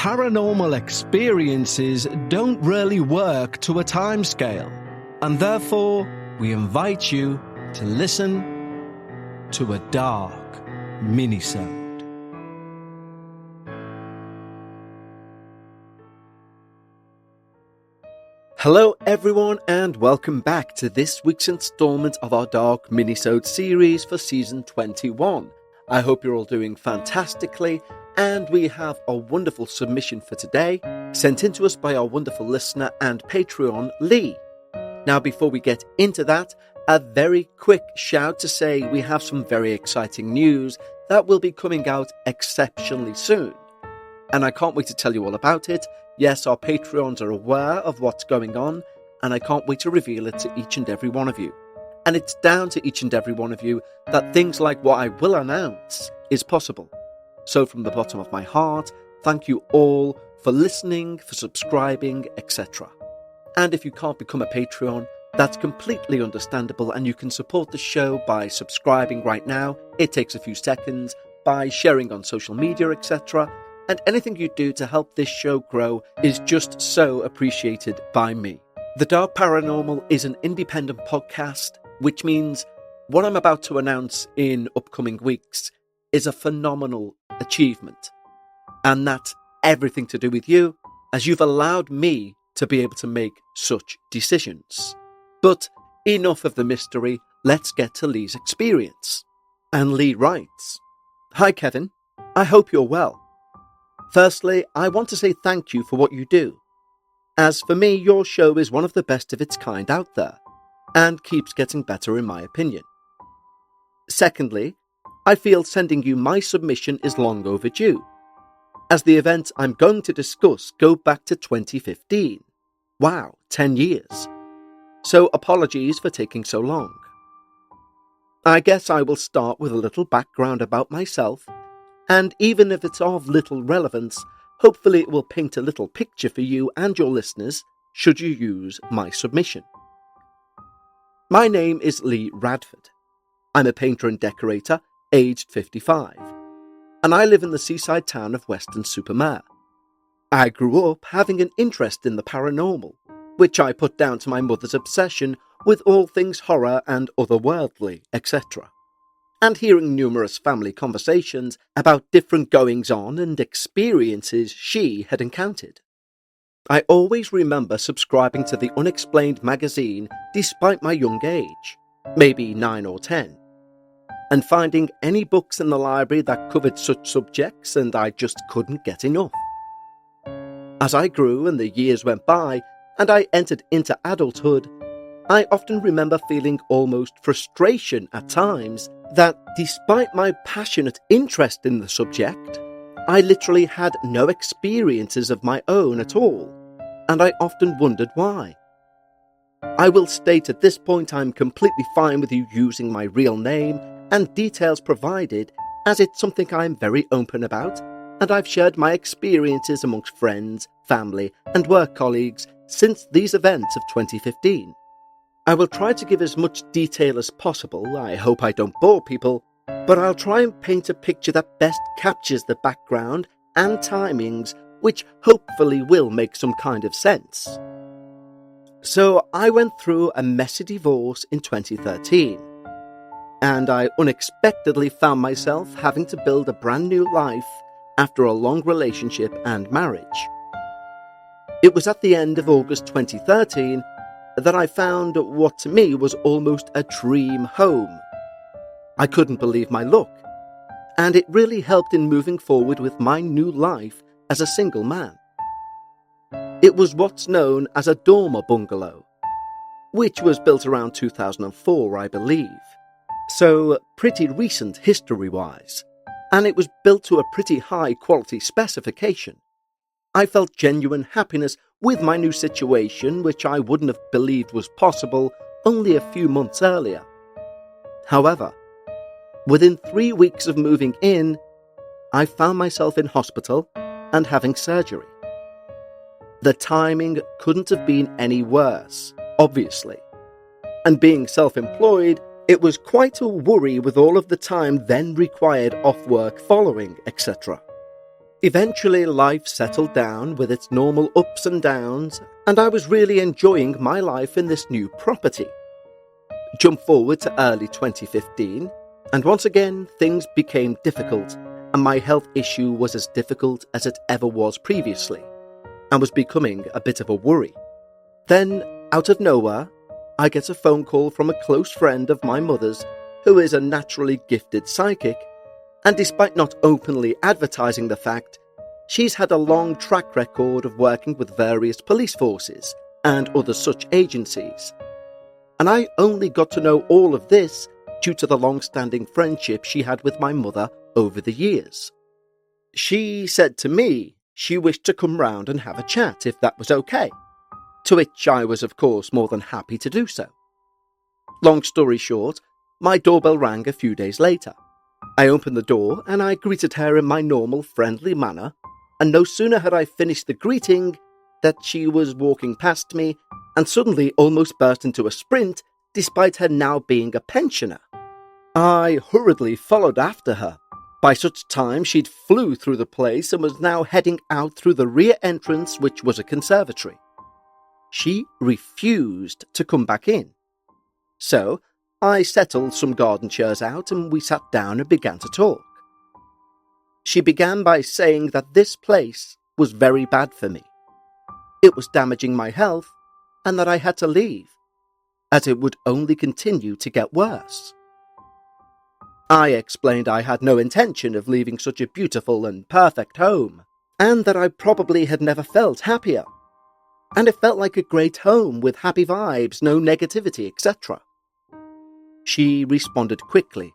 paranormal experiences don't really work to a timescale, and therefore we invite you to listen to a dark minisode. Hello everyone and welcome back to this week's installment of our Dark Minisode series for season 21. I hope you're all doing fantastically, and we have a wonderful submission for today, sent in to us by our wonderful listener and Patreon, Lee. Now before we get into that, a very quick shout to say we have some very exciting news that will be coming out exceptionally soon. And I can't wait to tell you all about it. Yes, our Patreons are aware of what's going on, and I can't wait to reveal it to each and every one of you. And it's down to each and every one of you that things like what I will announce is possible. So from the bottom of my heart, thank you all for listening, for subscribing, etc. And if you can't become a Patreon, that's completely understandable, and you can support the show by subscribing right now. It takes a few seconds, by sharing on social media, etc. And anything you do to help this show grow is just so appreciated by me. The Dark Paranormal is an independent podcast, which means what I'm about to announce in upcoming weeks is a phenomenal achievement. And that's everything to do with you, as you've allowed me to be able to make such decisions. But enough of the mystery, let's get to Lee's experience. And Lee writes, "Hi Kevin, I hope you're well. Firstly, I want to say thank you for what you do. As for me, your show is one of the best of its kind out there, and keeps getting better in my opinion. Secondly, I feel sending you my submission is long overdue, as the events I'm going to discuss go back to 2015. Wow, 10 years. So apologies for taking so long. I guess I will start with a little background about myself, and even if it's of little relevance, hopefully it will paint a little picture for you and your listeners should you use my submission. My name is Lee Radford. I'm a painter and decorator, aged 55, and I live in the seaside town of Weston-super-Mare. I grew up having an interest in the paranormal, which I put down to my mother's obsession with all things horror and otherworldly, etc., and hearing numerous family conversations about different goings-on and experiences she had encountered. I always remember subscribing to the Unexplained magazine despite my young age, maybe 9 or 10, and finding any books in the library that covered such subjects, and I just couldn't get enough. As I grew and the years went by and I entered into adulthood, I often remember feeling almost frustration at times that despite my passionate interest in the subject, I literally had no experiences of my own at all, and I often wondered why. I will state at this point I'm completely fine with you using my real name and details provided, as it's something I'm very open about, and I've shared my experiences amongst friends, family and work colleagues since these events of 2015. I will try to give as much detail as possible. I hope I don't bore people, but I'll try and paint a picture that best captures the background and timings, which hopefully will make some kind of sense. So I went through a messy divorce in 2013, and I unexpectedly found myself having to build a brand new life after a long relationship and marriage. It was at the end of August 2013 that I found what to me was almost a dream home. I couldn't believe my luck, and it really helped in moving forward with my new life as a single man. It was what's known as a dormer bungalow, which was built around 2004, I believe, so pretty recent history-wise, and it was built to a pretty high quality specification. I felt genuine happiness with my new situation, which I wouldn't have believed was possible only a few months earlier. However, within 3 weeks of moving in, I found myself in hospital and having surgery. The timing couldn't have been any worse, obviously. And being self-employed, it was quite a worry with all of the time then required off work following, etc. Eventually, life settled down with its normal ups and downs, and I was really enjoying my life in this new property. Jump forward to early 2015, and once again things became difficult, and my health issue was as difficult as it ever was previously, and was becoming a bit of a worry. Then, out of nowhere, I get a phone call from a close friend of my mother's, who is a naturally gifted psychic, and despite not openly advertising the fact, she's had a long track record of working with various police forces and other such agencies. And I only got to know all of this due to the long-standing friendship she had with my mother over the years. She said to me she wished to come round and have a chat if that was okay, to which I was of course more than happy to do so. Long story short, my doorbell rang a few days later. I opened the door and I greeted her in my normal friendly manner, and no sooner had I finished the greeting that she was walking past me and suddenly almost burst into a sprint despite her now being a pensioner. I hurriedly followed after her. By such time she'd flew through the place and was now heading out through the rear entrance, which was a conservatory. She refused to come back in. So I settled some garden chairs out and we sat down and began to talk. She began by saying that this place was very bad for me. It was damaging my health and that I had to leave, as it would only continue to get worse. I explained I had no intention of leaving such a beautiful and perfect home, and that I probably had never felt happier. And it felt like a great home with happy vibes, no negativity, etc. She responded quickly,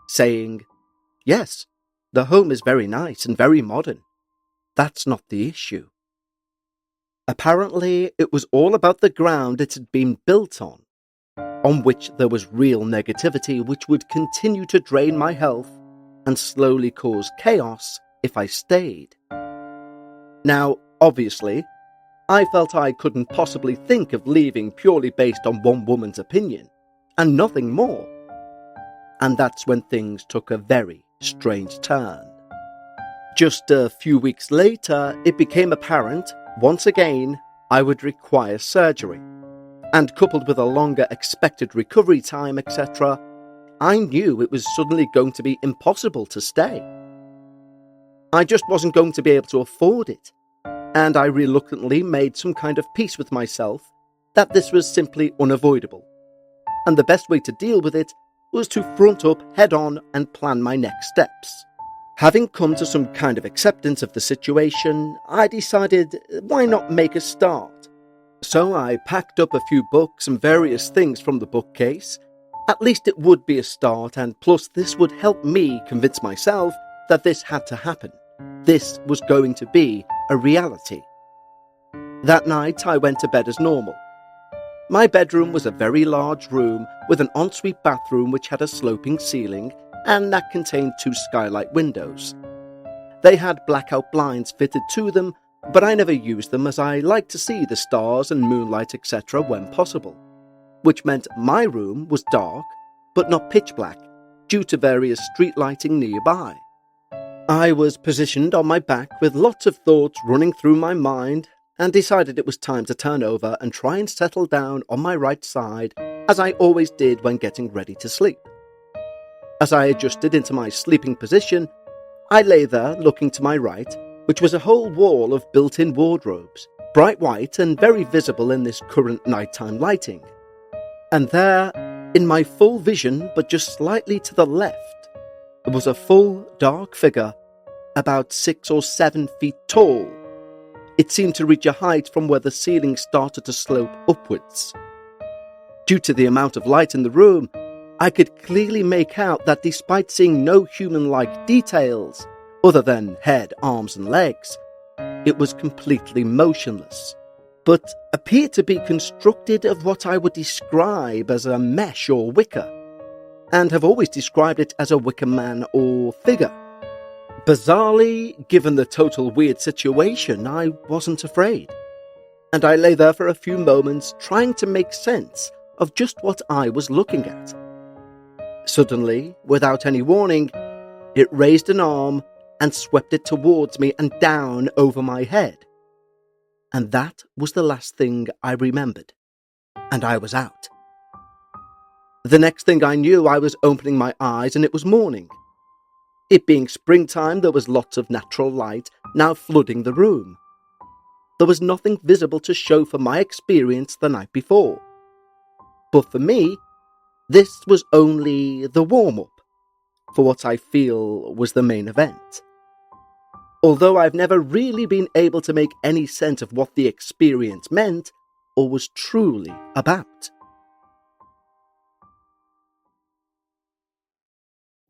saying, "Yes, the home is very nice and very modern. That's not the issue." Apparently, it was all about the ground it had been built on which there was real negativity which would continue to drain my health and slowly cause chaos if I stayed. Now, obviously, I felt I couldn't possibly think of leaving purely based on one woman's opinion, and nothing more. And that's when things took a very strange turn. Just a few weeks later, it became apparent, once again, I would require surgery. And coupled with a longer expected recovery time, etc., I knew it was suddenly going to be impossible to stay. I just wasn't going to be able to afford it, and I reluctantly made some kind of peace with myself that this was simply unavoidable, and the best way to deal with it was to front up head on and plan my next steps. Having come to some kind of acceptance of the situation, I decided why not make a start. So I packed up a few books and various things from the bookcase. At least it would be a start, and plus this would help me convince myself that this had to happen. This was going to be a reality. That night I went to bed as normal. My bedroom was a very large room with an ensuite bathroom which had a sloping ceiling and that contained 2 skylight windows. They had blackout blinds fitted to them, but I never used them as I like to see the stars and moonlight etc. when possible, which meant my room was dark but not pitch black due to various street lighting nearby. I was positioned on my back with lots of thoughts running through my mind and decided it was time to turn over and try and settle down on my right side as I always did when getting ready to sleep. As I adjusted into my sleeping position, I lay there looking to my right, which was a whole wall of built-in wardrobes, bright white and very visible in this current nighttime lighting. And there, in my full vision but just slightly to the left, was a full dark figure about 6 or 7 feet tall. It seemed to reach a height from where the ceiling started to slope upwards. Due to the amount of light in the room, I could clearly make out that despite seeing no human-like details, other than head, arms and legs, it was completely motionless, but appeared to be constructed of what I would describe as a mesh or wicker, and have always described it as a wicker man or figure. Bizarrely, given the total weird situation, I wasn't afraid, and I lay there for a few moments trying to make sense of just what I was looking at. Suddenly, without any warning, it raised an arm and swept it towards me and down over my head. And that was the last thing I remembered, and I was out. The next thing I knew, I was opening my eyes and it was morning. It being springtime, there was lots of natural light now flooding the room. There was nothing visible to show for my experience the night before. But for me, this was only the warm-up for what I feel was the main event. Although I've never really been able to make any sense of what the experience meant or was truly about.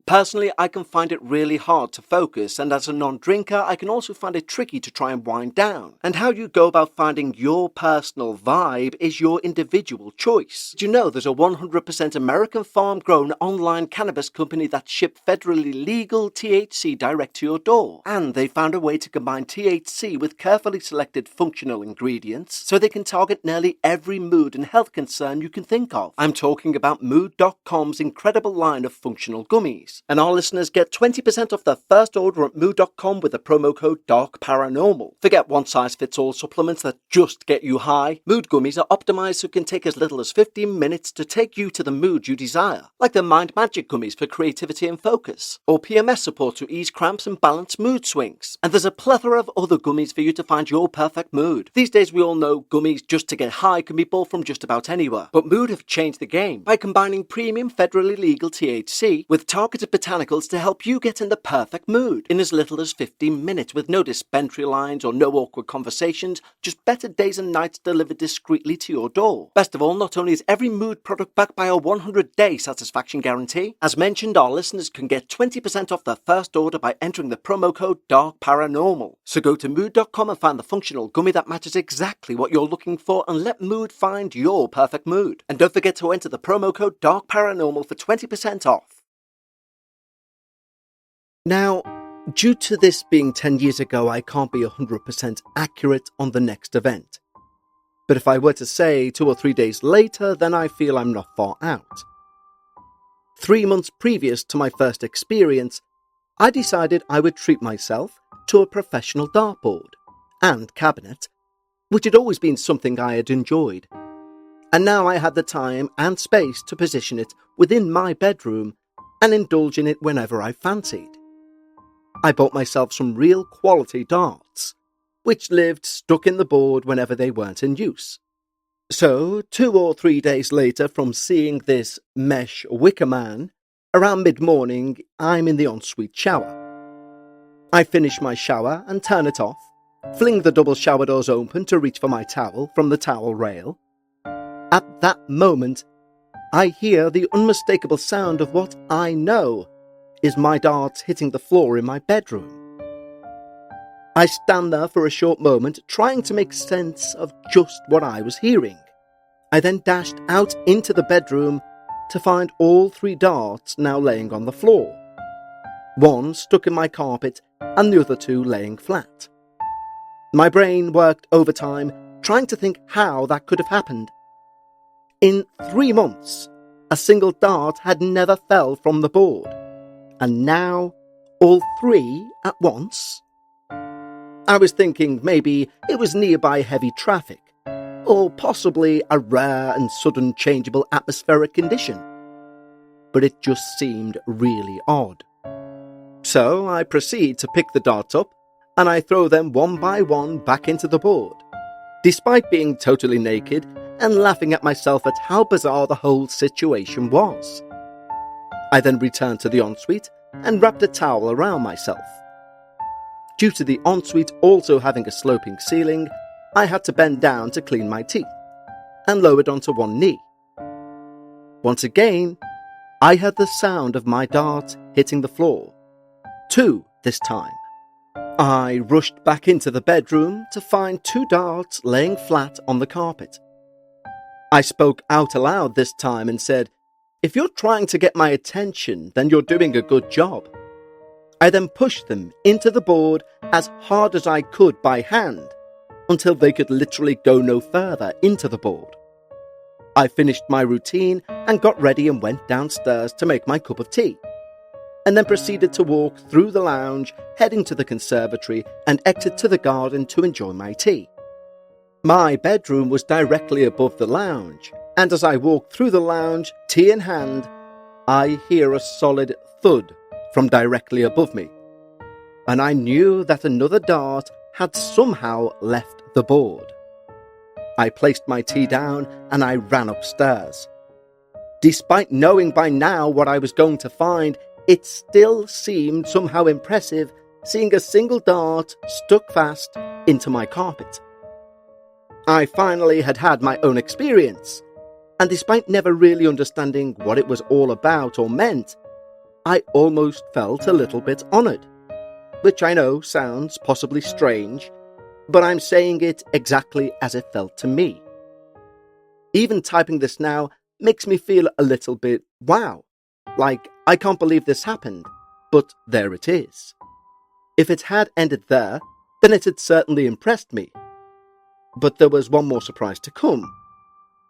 Personally, I can find it really hard to focus, and as a non-drinker, I can also find it tricky to try and wind down. And how you go about finding your personal vibe is your individual choice. Do you know there's a 100% American farm-grown online cannabis company that ships federally legal THC direct to your door? And they found a way to combine THC with carefully selected functional ingredients so they can target nearly every mood and health concern you can think of. I'm talking about Mood.com's incredible line of functional gummies. And our listeners get 20% off their first order at Mood.com with the promo code DARKParanormal. Forget one-size-fits-all supplements that just get you high. Mood gummies are optimized so it can take as little as 15 minutes to take you to the mood you desire. Like the Mind Magic gummies for creativity and focus. Or PMS support to ease cramps and balance mood swings. And there's a plethora of other gummies for you to find your perfect mood. These days we all know gummies just to get high can be bought from just about anywhere. But Mood have changed the game by combining premium federally legal THC with targeted botanicals to help you get in the perfect mood in as little as 15 minutes with no dispensary lines or no awkward conversations, just better days and nights delivered discreetly to your door. Best of all, not only is every mood product backed by a 100-day satisfaction guarantee, as mentioned, our listeners can get 20% off their first order by entering the promo code DARKParanormal. So go to Mood.com and find the functional gummy that matches exactly what you're looking for and let Mood find your perfect mood. And don't forget to enter the promo code DARKParanormal for 20% off. Now, due to this being 10 years ago, I can't be 100% accurate on the next event. But if I were to say 2 or 3 days later, then I feel I'm not far out. 3 months previous to my first experience, I decided I would treat myself to a professional dartboard and cabinet, which had always been something I had enjoyed. And now I had the time and space to position it within my bedroom and indulge in it whenever I fancied. I bought myself some real quality darts, which lived stuck in the board whenever they weren't in use. So, 2 or 3 days later from seeing this mesh Wicker man, around mid-morning, I'm in the ensuite shower. I finish my shower and turn it off, fling the double shower doors open to reach for my towel from the towel rail. At that moment, I hear the unmistakable sound of what I know is my darts hitting the floor in my bedroom. I stand there for a short moment, trying to make sense of just what I was hearing. I then dashed out into the bedroom to find all 3 darts now laying on the floor. 1 stuck in my carpet and the other 2 laying flat. My brain worked overtime, trying to think how that could have happened. In 3 months, a single dart had never fell from the board. And now, all 3 at once? I was thinking maybe it was nearby heavy traffic, or possibly a rare and sudden changeable atmospheric condition. But it just seemed really odd. So I proceed to pick the darts up, and I throw them one by one back into the board, despite being totally naked and laughing at myself at how bizarre the whole situation was. I then returned to the ensuite and wrapped a towel around myself. Due to the ensuite also having a sloping ceiling, I had to bend down to clean my teeth, and lowered onto one knee. Once again, I heard the sound of my dart hitting the floor. 2 this time. I rushed back into the bedroom to find 2 darts laying flat on the carpet. I spoke out aloud this time and said, "If you're trying to get my attention, then you're doing a good job." I then pushed them into the board as hard as I could by hand, until they could literally go no further into the board. I finished my routine and got ready and went downstairs to make my cup of tea. and then proceeded to walk through the lounge, heading to the conservatory and exit to the garden to enjoy my tea. My bedroom was directly above the lounge, and as I walked through the lounge, tea in hand, I hear a solid thud from directly above me, and I knew that another dart had somehow left the board. I placed my tea down and I ran upstairs. Despite knowing by now what I was going to find, it still seemed somehow impressive seeing a single dart stuck fast into my carpet. I finally had my own experience, and despite never really understanding what it was all about or meant, I almost felt a little bit honoured, which I know sounds possibly strange, but I'm saying it exactly as it felt to me. Even typing this now makes me feel a little bit wow, like I can't believe this happened, but there it is. If it had ended there, then it had certainly impressed me. But there was one more surprise to come,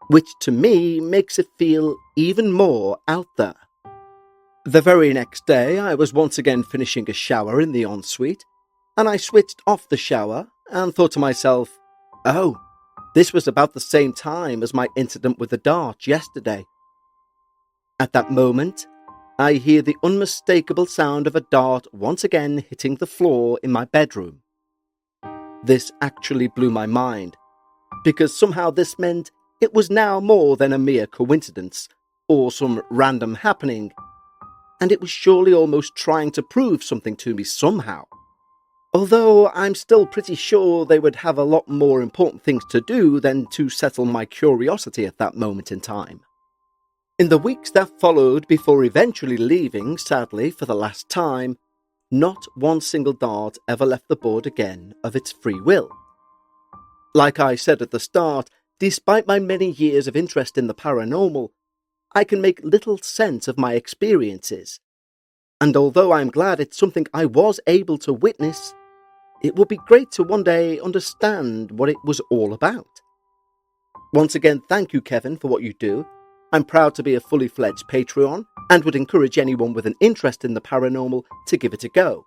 which to me makes it feel even more out there. The very next day, I was once again finishing a shower in the ensuite, and I switched off the shower and thought to myself, oh, this was about the same time as my incident with the dart yesterday. At that moment, I hear the unmistakable sound of a dart once again hitting the floor in my bedroom. This actually blew my mind, because somehow this meant it was now more than a mere coincidence or some random happening, and it was surely almost trying to prove something to me somehow. Although I'm still pretty sure they would have a lot more important things to do than to settle my curiosity at that moment in time. In the weeks that followed before eventually leaving, sadly, for the last time, not one single dart ever left the board again of its free will. Like I said at the start, despite my many years of interest in the paranormal, I can make little sense of my experiences. And although I'm glad it's something I was able to witness, it would be great to one day understand what it was all about. Once again, thank you, Kevin, for what you do. I'm proud to be a fully fledged Patreon and would encourage anyone with an interest in the paranormal to give it a go,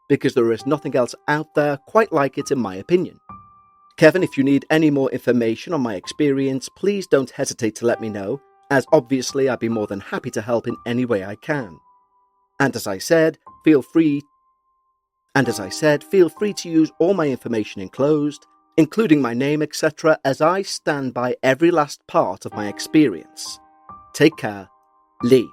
because there is nothing else out there quite like it in my opinion. Kevin, if you need any more information on my experience, please don't hesitate to let me know, as obviously I'd be more than happy to help in any way I can. And as I said, feel free to use all my information enclosed, including my name, etc., as I stand by every last part of my experience. Take care, Lee.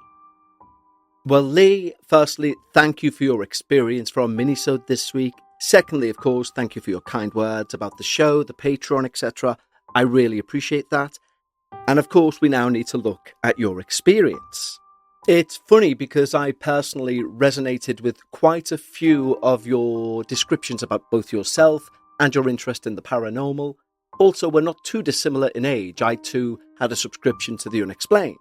Well, Lee, firstly, thank you for your experience from Minisode this week. Secondly, of course, thank you for your kind words about the show, the Patreon, etc. I really appreciate that. And of course, we now need to look at your experience. It's funny because I personally resonated with quite a few of your descriptions about both yourself and your interest in the paranormal. Also, we're not too dissimilar in age. I too had a subscription to The Unexplained.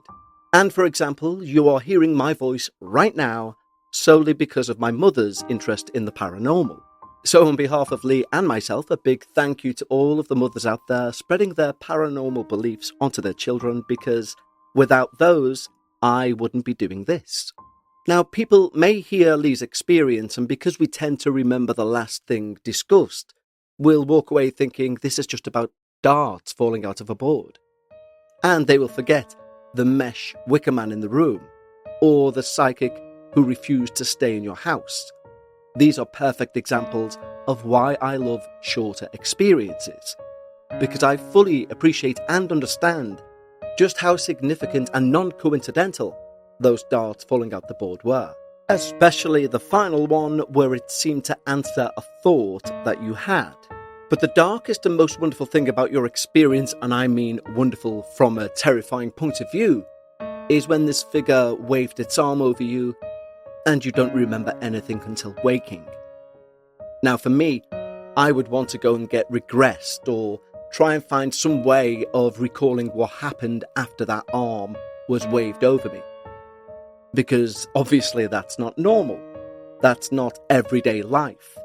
And for example, you are hearing my voice right now solely because of my mother's interest in the paranormal. So on behalf of Lee and myself, a big thank you to all of the mothers out there spreading their paranormal beliefs onto their children, because without those, I wouldn't be doing this. Now, people may hear Lee's experience, and because we tend to remember the last thing discussed, we'll walk away thinking this is just about darts falling out of a board. And they will forget the mesh Wicker man in the room, or the psychic who refused to stay in your house. These are perfect examples of why I love shorter experiences, because I fully appreciate and understand just how significant and non-coincidental those darts falling out the board were. Especially the final one, where it seemed to answer a thought that you had. But the darkest and most wonderful thing about your experience, and I mean wonderful from a terrifying point of view, is when this figure waved its arm over you and you don't remember anything until waking. Now for me, I would want to go and get regressed or try and find some way of recalling what happened after that arm was waved over me. Because obviously that's not normal. That's not everyday life.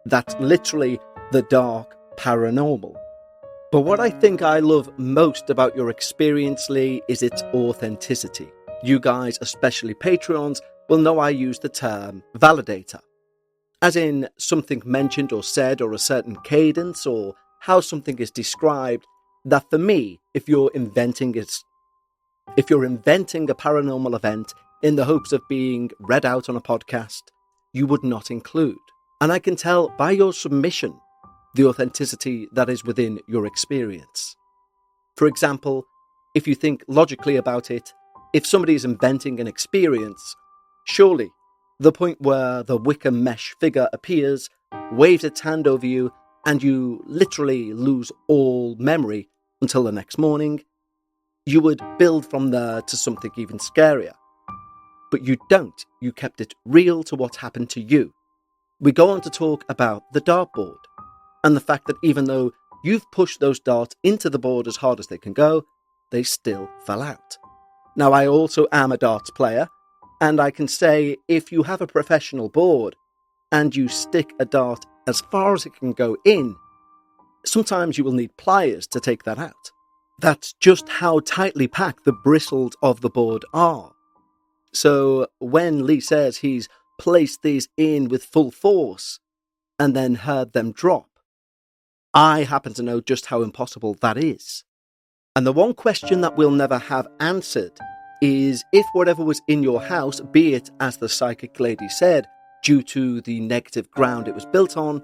That's literally the dark paranormal. But what I think I love most about your experience, Lee, is its authenticity. You guys, especially Patreons, will know I use the term validator, as in something mentioned or said or a certain cadence or how something is described, that for me, if you're inventing a paranormal event in the hopes of being read out on a podcast, you would not include. And I can tell by your submission the authenticity that is within your experience. For example, if you think logically about it, if somebody is inventing an experience, surely the point where the wicker mesh figure appears, waves its hand over you, and you literally lose all memory until the next morning, you would build from there to something even scarier. But you don't. You kept it real to what happened to you. We go on to talk about the dartboard, and the fact that even though you've pushed those darts into the board as hard as they can go, they still fell out. Now, I also am a darts player, and I can say if you have a professional board and you stick a dart as far as it can go in, sometimes you will need pliers to take that out. That's just how tightly packed the bristles of the board are. So when Lee says he's placed these in with full force and then heard them drop, I happen to know just how impossible that is. And the one question that we'll never have answered is if whatever was in your house, be it, as the psychic lady said, due to the negative ground it was built on,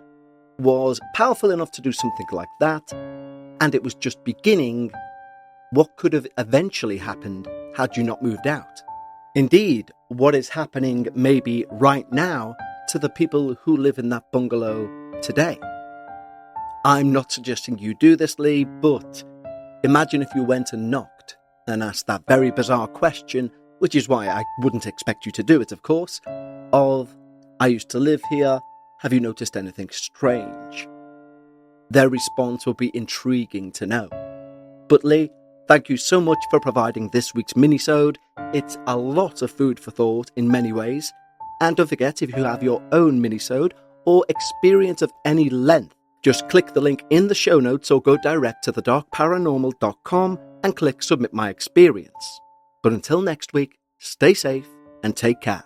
was powerful enough to do something like that, and it was just beginning, what could have eventually happened had you not moved out? Indeed, what is happening maybe right now to the people who live in that bungalow today. I'm not suggesting you do this, Lee, but imagine if you went and knocked and asked that very bizarre question, which is why I wouldn't expect you to do it, of course, of, I used to live here, have you noticed anything strange? Their response will be intriguing to know. But Lee, thank you so much for providing this week's Minisode. It's a lot of food for thought in many ways. And don't forget, if you have your own Minisode or experience of any length, just click the link in the show notes or go direct to thedarkparanormal.com and click Submit My Experience. But until next week, stay safe and take care.